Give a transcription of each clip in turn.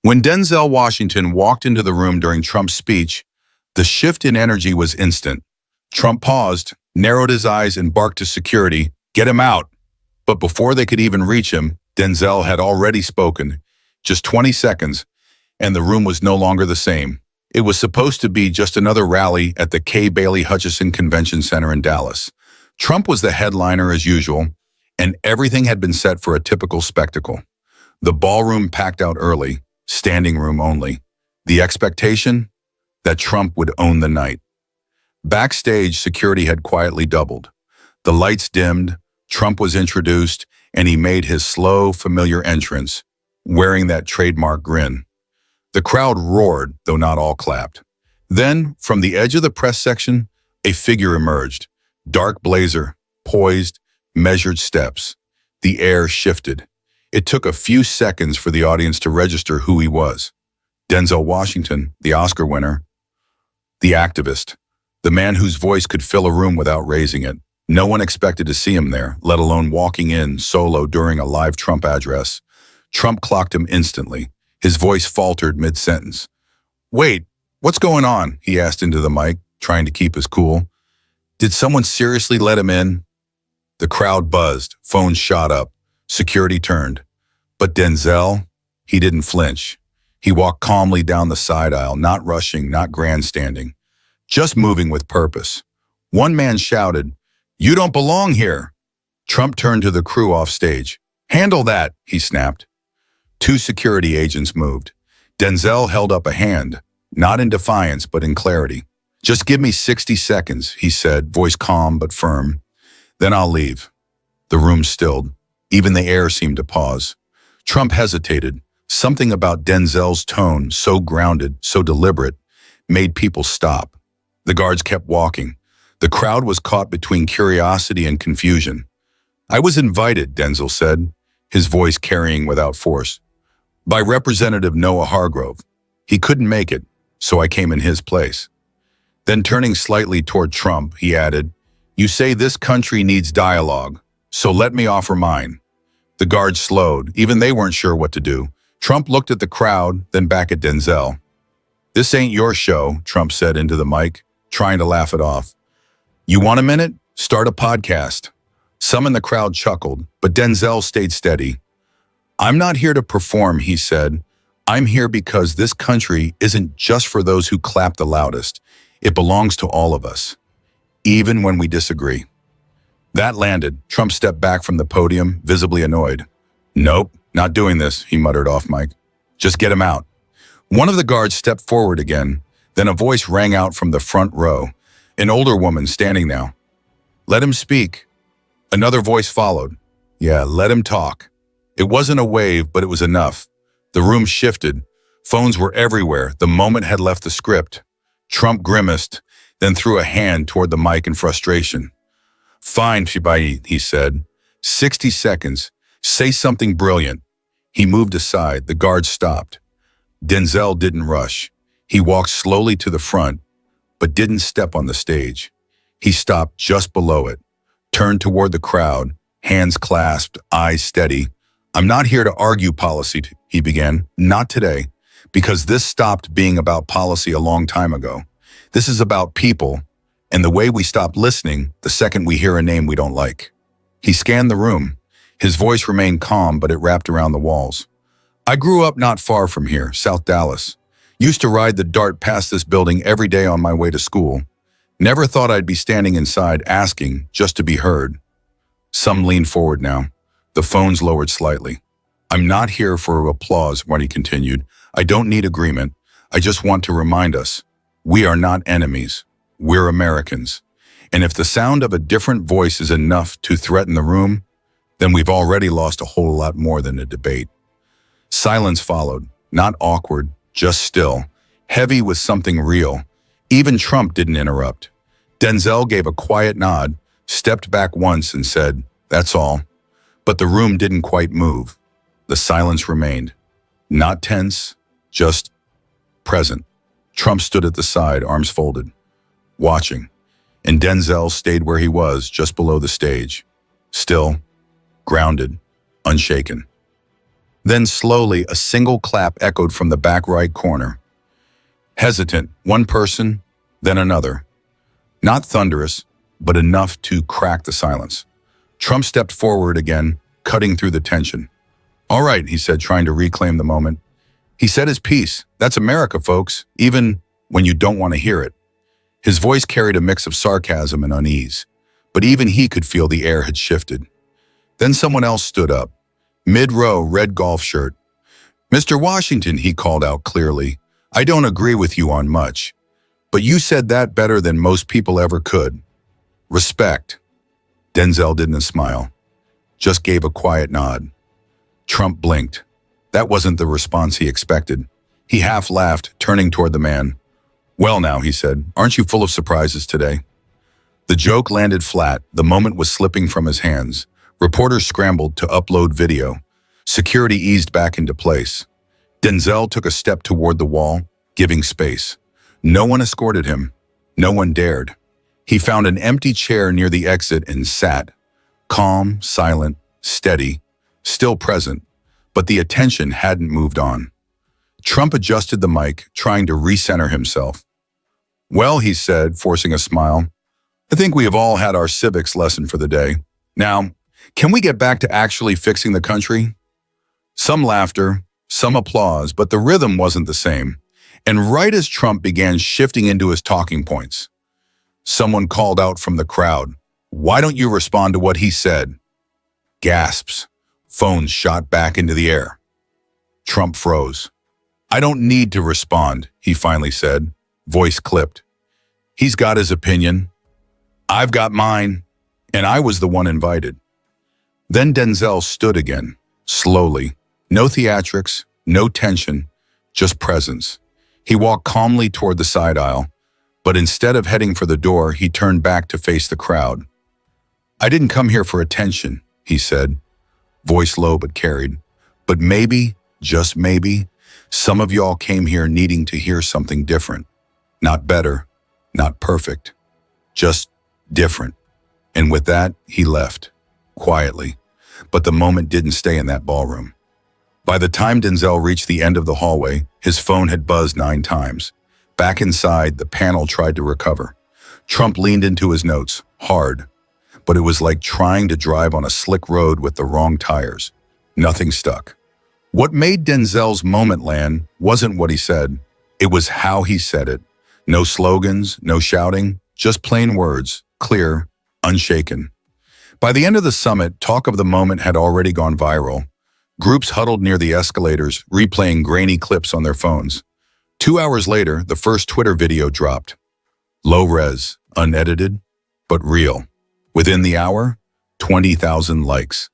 When Denzel Washington walked into the room during Trump's speech, the shift in energy was instant. Trump paused, narrowed his eyes, and barked to security, "Get him out!" But before they could even reach him, Denzel had already spoken. Just 20 seconds, and the room was no longer the same. It was supposed to be just another rally at the K. Bailey Hutchison Convention Center in Dallas. Trump was the headliner as usual, and everything had been set for a typical spectacle. The ballroom packed out early, standing room only. The expectation? That Trump would own the night. Backstage, security had quietly doubled. The lights dimmed, Trump was introduced, and he made his slow, familiar entrance, wearing that trademark grin. The crowd roared, though not all clapped. Then, from the edge of the press section, a figure emerged. Dark blazer, poised, measured steps. The air shifted. It took a few seconds for the audience to register who he was. Denzel Washington, the Oscar winner. The activist. The man whose voice could fill a room without raising it. No one expected to see him there, let alone walking in solo during a live Trump address. Trump clocked him instantly. His voice faltered mid-sentence. "Wait, what's going on?" he asked into the mic, trying to keep his cool. "Did someone seriously let him in?" The crowd buzzed, phones shot up, security turned. But Denzel, he didn't flinch. He walked calmly down the side aisle, not rushing, not grandstanding, just moving with purpose. One man shouted, "You don't belong here." Trump turned to the crew off stage. "Handle that," he snapped. Two security agents moved. Denzel held up a hand, not in defiance, but in clarity. "Just give me 60 seconds, he said, voice calm but firm. "Then I'll leave." The room stilled. Even the air seemed to pause. Trump hesitated. Something about Denzel's tone, so grounded, so deliberate, made people stop. The guards kept walking. The crowd was caught between curiosity and confusion. "I was invited," Denzel said, his voice carrying without force, "by Representative Noah Hargrove. He couldn't make it, so I came in his place." Then turning slightly toward Trump, he added, "You say this country needs dialogue, so let me offer mine." The guards slowed. Even they weren't sure what to do. Trump looked at the crowd, then back at Denzel. "This ain't your show," Trump said into the mic, trying to laugh it off. "You want a minute? Start a podcast." Some in the crowd chuckled, but Denzel stayed steady. "I'm not here to perform," he said. "I'm here because this country isn't just for those who clap the loudest. It belongs to all of us, even when we disagree." That landed. Trump stepped back from the podium, visibly annoyed. "Nope, not doing this," he muttered off mic. "Just get him out." One of the guards stepped forward again. Then a voice rang out from the front row, an older woman standing now. "Let him speak." Another voice followed. "Yeah, let him talk." It wasn't a wave, but it was enough. The room shifted. Phones were everywhere. The moment had left the script. Trump grimaced, then threw a hand toward the mic in frustration. "Fine, Shibai," he said. 60 seconds. Say something brilliant." He moved aside. The guards stopped. Denzel didn't rush. He walked slowly to the front, but didn't step on the stage. He stopped just below it, turned toward the crowd, hands clasped, eyes steady. "I'm not here to argue policy," he began. "Not today, because this stopped being about policy a long time ago. This is about people, and the way we stop listening the second we hear a name we don't like." He scanned the room. His voice remained calm, but it wrapped around the walls. "I grew up not far from here, South Dallas. Used to ride the DART past this building every day on my way to school. Never thought I'd be standing inside asking just to be heard." Some leaned forward now. The phones lowered slightly. "I'm not here for applause," Marty continued. "I don't need agreement. I just want to remind us, we are not enemies. We're Americans. And if the sound of a different voice is enough to threaten the room, then we've already lost a whole lot more than a debate." Silence followed, not awkward, just still, heavy with something real. Even Trump didn't interrupt. Denzel gave a quiet nod, stepped back once and said, "That's all." But the room didn't quite move. The silence remained. Not tense, just present. Trump stood at the side, arms folded, watching. And Denzel stayed where he was, just below the stage. Still, grounded, unshaken. Then slowly, a single clap echoed from the back right corner. Hesitant, one person, then another. Not thunderous, but enough to crack the silence. Trump stepped forward again, cutting through the tension. "All right," he said, trying to reclaim the moment. He said his piece. That's America, folks, even when you don't want to hear it. His voice carried a mix of sarcasm and unease, but even he could feel the air had shifted. Then someone else stood up. Mid-row, red golf shirt. "Mr. Washington," he called out clearly, "I don't agree with you on much, but you said that better than most people ever could. Respect." Denzel didn't smile, just gave a quiet nod. Trump blinked. That wasn't the response he expected. He half laughed, turning toward the man. "Well now," he said, "aren't you full of surprises today?" The joke landed flat. The moment was slipping from his hands. Reporters scrambled to upload video. Security eased back into place. Denzel took a step toward the wall, giving space. No one escorted him. No one dared. He found an empty chair near the exit and sat, calm, silent, steady, still present, but the attention hadn't moved on. Trump adjusted the mic, trying to recenter himself. "Well," he said, forcing a smile, "I think we have all had our civics lesson for the day. Now, can we get back to actually fixing the country?" Some laughter, some applause, but the rhythm wasn't the same. And right as Trump began shifting into his talking points, someone called out from the crowd, "Why don't you respond to what he said?" Gasps. Phones shot back into the air. Trump froze. "I don't need to respond," he finally said, voice clipped. "He's got his opinion. I've got mine, and I was the one invited." Then Denzel stood again, slowly. No theatrics, no tension, just presence. He walked calmly toward the side aisle, but instead of heading for the door, he turned back to face the crowd. "I didn't come here for attention," he said, voice low but carried. "But maybe, just maybe, some of y'all came here needing to hear something different. Not better, not perfect, just different." And with that, he left, quietly. But the moment didn't stay in that ballroom. By the time Denzel reached the end of the hallway, his phone had buzzed 9 times. Back inside, the panel tried to recover. Trump leaned into his notes, hard. But it was like trying to drive on a slick road with the wrong tires. Nothing stuck. What made Denzel's moment land wasn't what he said. It was how he said it. No slogans, no shouting, just plain words, clear, unshaken. By the end of the summit, talk of the moment had already gone viral. Groups huddled near the escalators, replaying grainy clips on their phones. 2 hours later, the first Twitter video dropped. Low res, unedited, but real. Within the hour, 20,000 likes.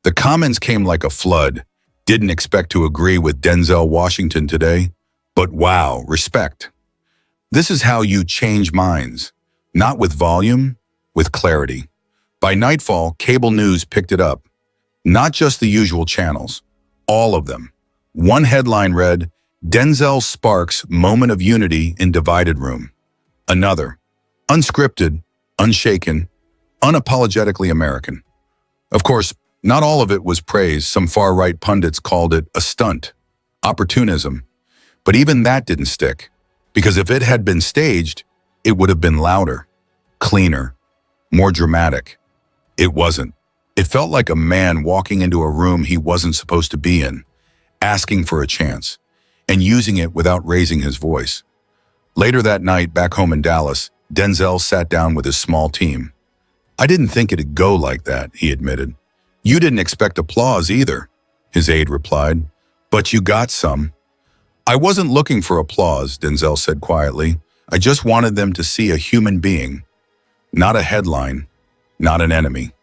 The comments came like a flood. Didn't expect to agree with Denzel Washington today, but wow, respect. This is how you change minds. Not with volume, with clarity. By nightfall, cable news picked it up. Not just the usual channels, all of them. One headline read, "Denzel sparks moment of unity in divided room." Another, unscripted, unshaken, unapologetically American. Of course, not all of it was praise. Some far-right pundits called it a stunt, opportunism. But even that didn't stick, because if it had been staged, it would have been louder, cleaner, more dramatic. It wasn't. It felt like a man walking into a room he wasn't supposed to be in, asking for a chance, and using it without raising his voice. Later that night, back home in Dallas, Denzel sat down with his small team. "I didn't think it'd go like that," he admitted. "You didn't expect applause either," his aide replied, "but you got some." "I wasn't looking for applause," Denzel said quietly. "I just wanted them to see a human being, not a headline, not an enemy."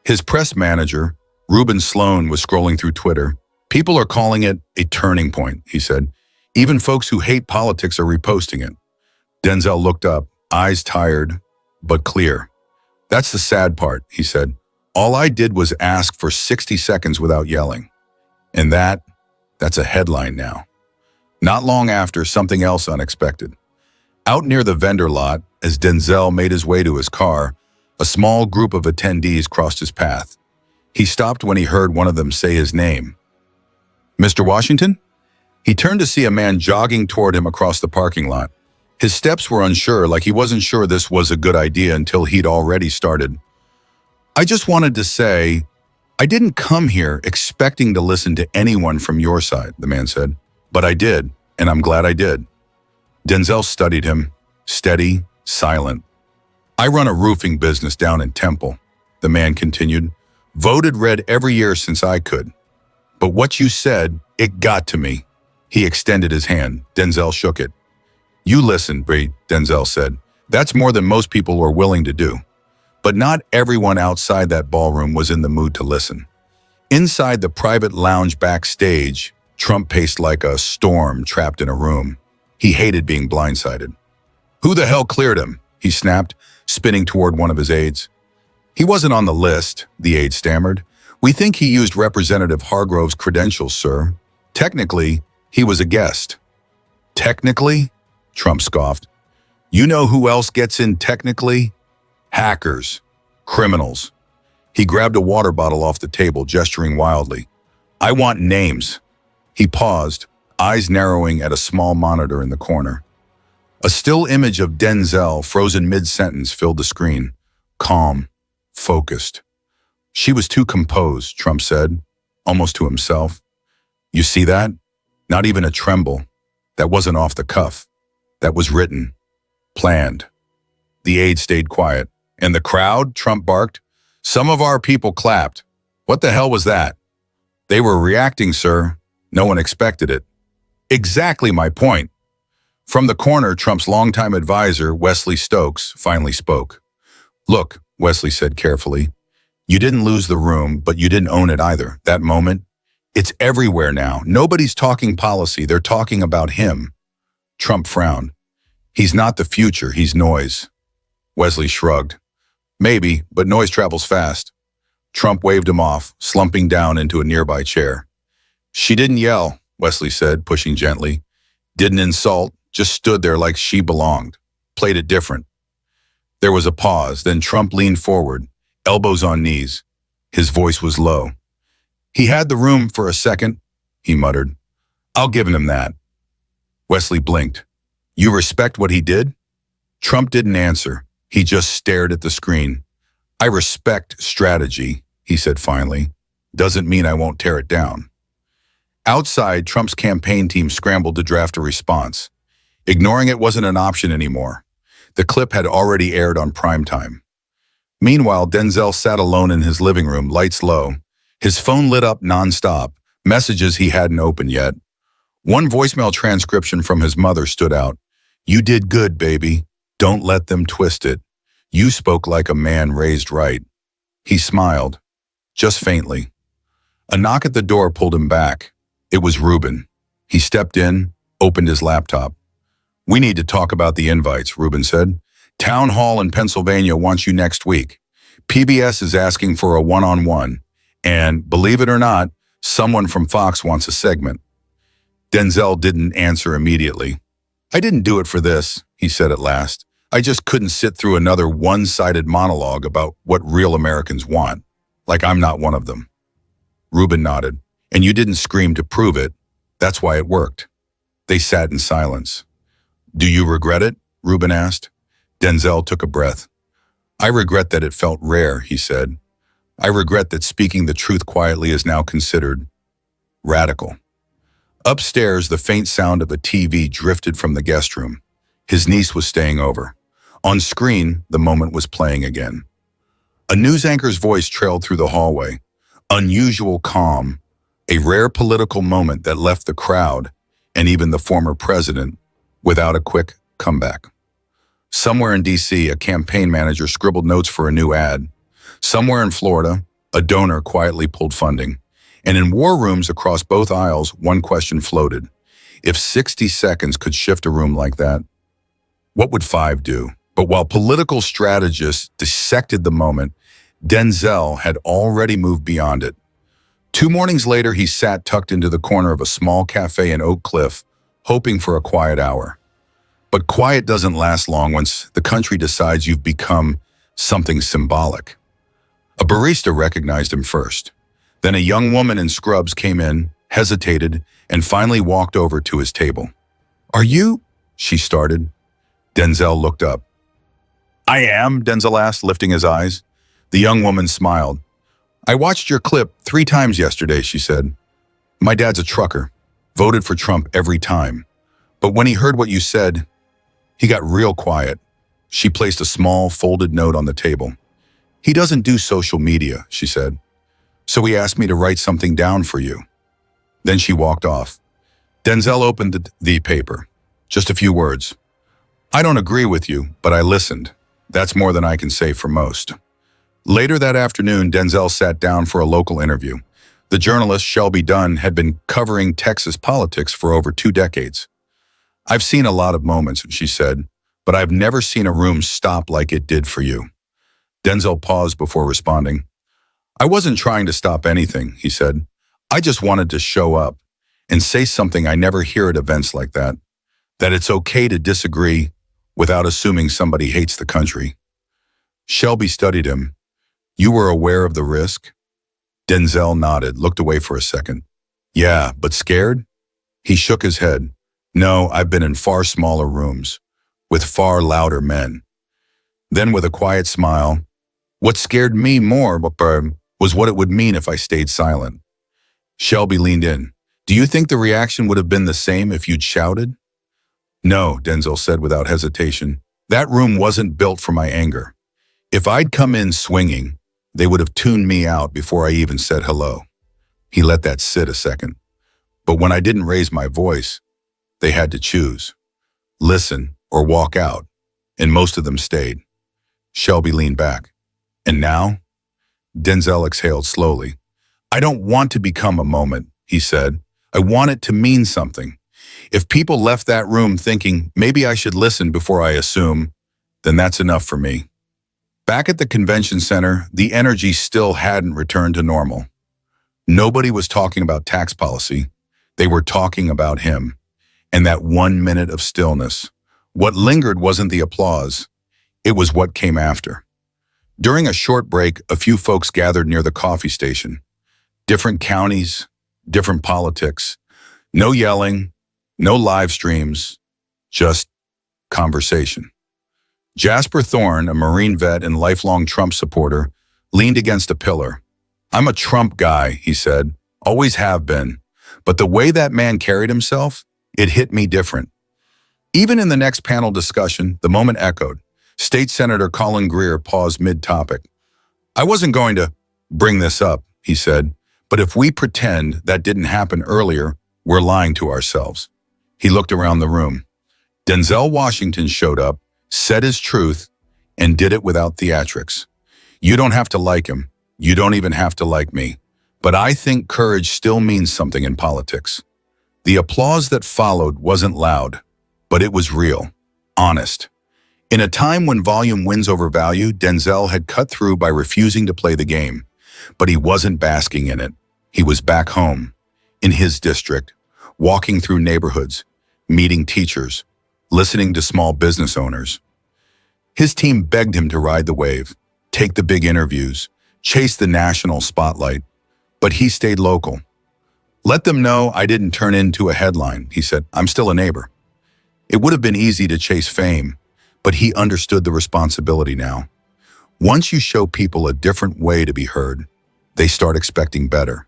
His press manager, Ruben Sloan, was scrolling through Twitter. "People are calling it a turning point," he said. "Even folks who hate politics are reposting it." Denzel looked up, eyes tired, but clear. "That's the sad part," he said. "All I did was ask for 60 seconds without yelling. And that's a headline now." Not long after, something else unexpected. Out near the vendor lot, as Denzel made his way to his car, a small group of attendees crossed his path. He stopped when he heard one of them say his name. Mr. Washington? He turned to see a man jogging toward him across the parking lot. His steps were unsure, like he wasn't sure this was a good idea until he'd already started. I just wanted to say, I didn't come here expecting to listen to anyone from your side, the man said. But I did, and I'm glad I did. Denzel studied him, steady, silent. I run a roofing business down in Temple, the man continued. Voted red every year since I could. But what you said, it got to me. He extended his hand. Denzel shook it. You listen, Bree, Denzel said. That's more than most people are willing to do. But not everyone outside that ballroom was in the mood to listen. Inside the private lounge backstage, Trump paced like a storm trapped in a room. He hated being blindsided. Who the hell cleared him? He snapped, spinning toward one of his aides. He wasn't on the list, the aide stammered. We think he used Representative Hargrove's credentials, sir. Technically, he was a guest. Technically? Trump scoffed. You know who else gets in technically? Hackers. Criminals. He grabbed a water bottle off the table, gesturing wildly. I want names. He paused, eyes narrowing at a small monitor in the corner. A still image of Denzel, frozen mid-sentence, filled the screen. Calm. Focused. She was too composed, Trump said, almost to himself. You see that? Not even a tremble. That wasn't off the cuff. That was written. Planned. The aide stayed quiet. And the crowd, Trump barked. Some of our people clapped. What the hell was that? They were reacting, sir. No one expected it. Exactly my point. From the corner, Trump's longtime advisor, Wesley Stokes, finally spoke. Look, Wesley said carefully, you didn't lose the room, but you didn't own it either. That moment, it's everywhere now. Nobody's talking policy. They're talking about him. Trump frowned. He's not the future. He's noise. Wesley shrugged. Maybe, but noise travels fast. Trump waved him off, slumping down into a nearby chair. She didn't yell, Wesley said, pushing gently. Didn't insult, just stood there like she belonged. Played it different. There was a pause, then Trump leaned forward, elbows on knees. His voice was low. He had the room for a second, he muttered. I'll give him that. Wesley blinked. You respect what he did? Trump didn't answer. He just stared at the screen. I respect strategy, he said finally. Doesn't mean I won't tear it down. Outside, Trump's campaign team scrambled to draft a response. Ignoring it wasn't an option anymore. The clip had already aired on primetime. Meanwhile, Denzel sat alone in his living room, lights low. His phone lit up nonstop, messages he hadn't opened yet. One voicemail transcription from his mother stood out. You did good, baby. Don't let them twist it. You spoke like a man raised right. He smiled, just faintly. A knock at the door pulled him back. It was Ruben. He stepped in, opened his laptop. We need to talk about the invites, Ruben said. Town Hall in Pennsylvania wants you next week. PBS is asking for a one-on-one. And, believe it or not, someone from Fox wants a segment. Denzel didn't answer immediately. I didn't do it for this, he said at last. I just couldn't sit through another one-sided monologue about what real Americans want. Like I'm not one of them. Ruben nodded. And you didn't scream to prove it. That's why it worked. They sat in silence. Do you regret it? Ruben asked. Denzel took a breath. I regret that it felt rare, he said. I regret that speaking the truth quietly is now considered radical. Upstairs, the faint sound of a TV drifted from the guest room. His niece was staying over. On screen, the moment was playing again. A news anchor's voice trailed through the hallway. Unusual calm, a rare political moment that left the crowd, and even the former president, without a quick comeback. Somewhere in D.C., a campaign manager scribbled notes for a new ad. Somewhere in Florida, a donor quietly pulled funding. And in war rooms across both aisles, one question floated. If 60 seconds could shift a room like that, what would 5 do? But while political strategists dissected the moment, Denzel had already moved beyond it. 2 mornings later, he sat tucked into the corner of a small cafe in Oak Cliff, hoping for a quiet hour. But quiet doesn't last long once the country decides you've become something symbolic. A barista recognized him first. Then a young woman in scrubs came in, hesitated, and finally walked over to his table. "Are you?" she started. Denzel looked up. "I am," Denzel asked, lifting his eyes. The young woman smiled. "I watched your clip 3 times yesterday," she said. "My dad's a trucker, voted for Trump every time. But when he heard what you said, he got real quiet." She placed a small, folded note on the table. "He doesn't do social media," she said. "So he asked me to write something down for you." Then she walked off. Denzel opened the paper. Just a few words. "I don't agree with you, but I listened. That's more than I can say for most." Later that afternoon, Denzel sat down for a local interview. The journalist, Shelby Dunn, had been covering Texas politics for over 2 decades. "I've seen a lot of moments," she said, "but I've never seen a room stop like it did for you." Denzel paused before responding. "I wasn't trying to stop anything," he said. "I just wanted to show up and say something I never hear at events like that it's okay to disagree without assuming somebody hates the country." Shelby studied him. "You were aware of the risk?" Denzel nodded, looked away for a second. "Yeah, but scared?" He shook his head. "No, I've been in far smaller rooms, with far louder men." Then with a quiet smile, "What scared me more was what it would mean if I stayed silent." Shelby leaned in. "Do you think the reaction would have been the same if you'd shouted?" "No," Denzel said without hesitation. "That room wasn't built for my anger. If I'd come in swinging, they would have tuned me out before I even said hello." He let that sit a second. "But when I didn't raise my voice, they had to choose. Listen or walk out, and most of them stayed." Shelby leaned back. "And now?" Denzel exhaled slowly. "I don't want to become a moment," he said. "I want it to mean something. If people left that room thinking maybe I should listen before I assume, then that's enough for me." Back at the convention center, the energy still hadn't returned to normal. Nobody was talking about tax policy. They were talking about him. And that 1 minute of stillness. What lingered wasn't the applause. It was what came after. During a short break, a few folks gathered near the coffee station. Different counties, different politics. No yelling, no live streams, just conversation. Jasper Thorne, a Marine vet and lifelong Trump supporter, leaned against a pillar. "I'm a Trump guy," he said, "always have been. But the way that man carried himself, it hit me different." Even in the next panel discussion, the moment echoed. State Senator Colin Greer paused mid-topic. "I wasn't going to bring this up," he said, "but if we pretend that didn't happen earlier, we're lying to ourselves." He looked around the room. Denzel Washington showed up, said his truth, and did it without theatrics. You don't have to like him. You don't even have to like me. But I think courage still means something in politics. The applause that followed wasn't loud, but it was real, honest. In a time when volume wins over value, Denzel had cut through by refusing to play the game. But he wasn't basking in it. He was back home, in his district, walking through neighborhoods, meeting teachers, listening to small business owners. His team begged him to ride the wave, take the big interviews, chase the national spotlight, but he stayed local. "Let them know I didn't turn into a headline," he said. "I'm still a neighbor." It would have been easy to chase fame, but he understood the responsibility now. Once you show people a different way to be heard, they start expecting better.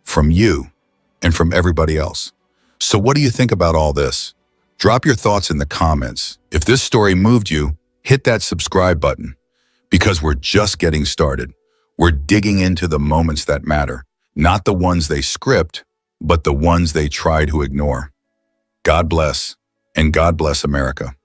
From you and from everybody else. So what do you think about all this? Drop your thoughts in the comments. If this story moved you, hit that subscribe button, because we're just getting started. We're digging into the moments that matter, not the ones they script, but the ones they try to ignore. God bless, and God bless America.